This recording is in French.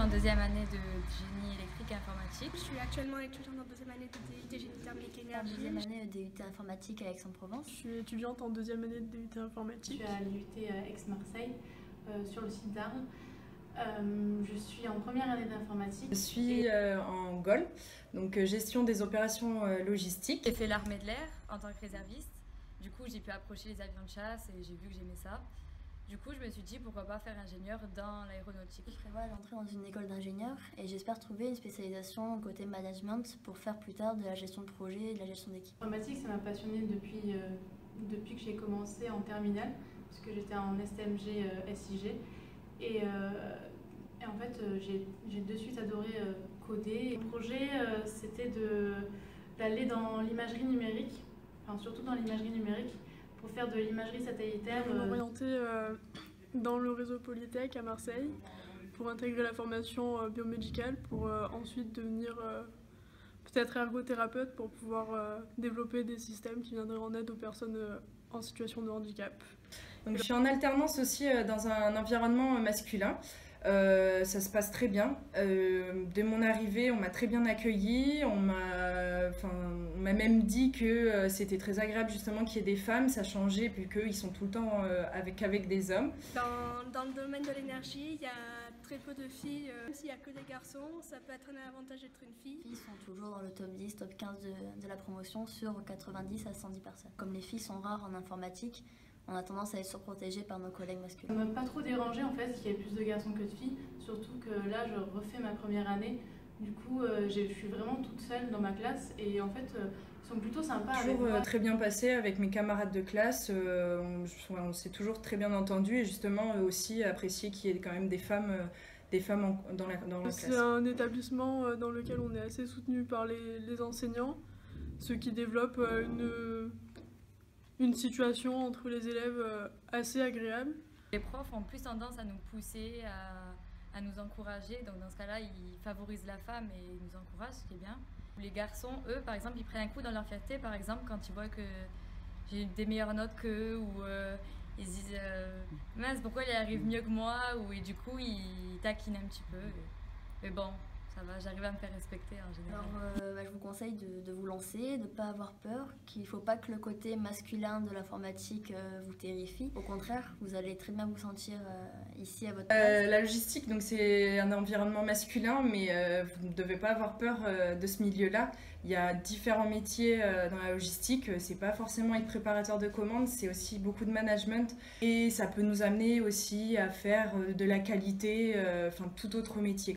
en deuxième année de génie électrique et informatique. Je suis actuellement étudiante en deuxième année de DUT génie thermique et énergie. Deuxième année de DUT informatique à Aix-en-Provence. Je suis étudiante en deuxième année de DUT informatique. Je suis à l'UT Aix-Marseille sur le site d'Arles. Je suis en première année d'informatique. Je suis en GOL, donc gestion des opérations logistiques. J'ai fait l'armée de l'air en tant que réserviste. Du coup, j'ai pu approcher les avions de chasse et j'ai vu que j'aimais ça. Du coup, je me suis dit pourquoi pas faire ingénieur dans l'aéronautique. Je prévois d'entrer dans une école d'ingénieur et j'espère trouver une spécialisation côté management pour faire plus tard de la gestion de projet et de la gestion d'équipe. L'informatique, ça m'a passionnée depuis que j'ai commencé en terminale, puisque j'étais en STMG SIG. Et en fait, j'ai de suite adoré coder. Le projet, c'était d'aller dans l'imagerie numérique, enfin surtout dans l'imagerie numérique, pour faire de l'imagerie satellitaire. Je vais m'orienter dans le réseau Polytech à Marseille pour intégrer la formation biomédicale pour ensuite devenir peut-être ergothérapeute pour pouvoir développer des systèmes qui viendraient en aide aux personnes en situation de handicap. Donc, je suis en alternance aussi dans un environnement masculin. Ça se passe très bien. Dès mon arrivée, on m'a très bien accueillie. On m'a même dit que c'était très agréable justement qu'il y ait des femmes. Ça changeait vu qu'ils sont tout le temps avec des hommes. Dans le domaine de l'énergie, il y a très peu de filles. Même s'il n'y a que des garçons, ça peut être un avantage d'être une fille. Les filles sont toujours dans le top 10, top 15 de la promotion sur 90 à 110 personnes. Comme les filles sont rares en informatique, on a tendance à être surprotégés par nos collègues masculins. Ça m'a pas trop dérangé en fait qu'il y ait plus de garçons que de filles, surtout que là je refais ma première année. Du coup, je suis vraiment toute seule dans ma classe et en fait, ils sont plutôt sympas avec moi. Toujours très bien passé avec mes camarades de classe. On s'est toujours très bien entendus et justement aussi apprécié qu'il y ait quand même des femmes dans la classe. C'est un établissement dans lequel on est assez soutenu par les enseignants, ceux qui développent une situation entre les élèves assez agréable. Les profs ont plus tendance à nous pousser, à nous encourager. Donc dans ce cas-là, ils favorisent la femme et ils nous encouragent, ce qui est bien. Les garçons, eux, par exemple, ils prennent un coup dans leur fierté, par exemple, quand ils voient que j'ai des meilleures notes qu'eux ou ils se disent mince, pourquoi il arrive mieux que moi et du coup, ils taquinent un petit peu. Mais bon, ça va, j'arrive à me faire respecter en général. Alors, je vous conseille de vous lancer, de ne pas avoir peur, qu'il ne faut pas que le côté masculin de l'informatique vous terrifie. Au contraire, vous allez très bien vous sentir ici à votre place. La logistique, donc c'est un environnement masculin, mais vous ne devez pas avoir peur de ce milieu-là. Il y a différents métiers dans la logistique. C'est pas forcément être préparateur de commandes, c'est aussi beaucoup de management. Et ça peut nous amener aussi à faire de la qualité, tout autre métier.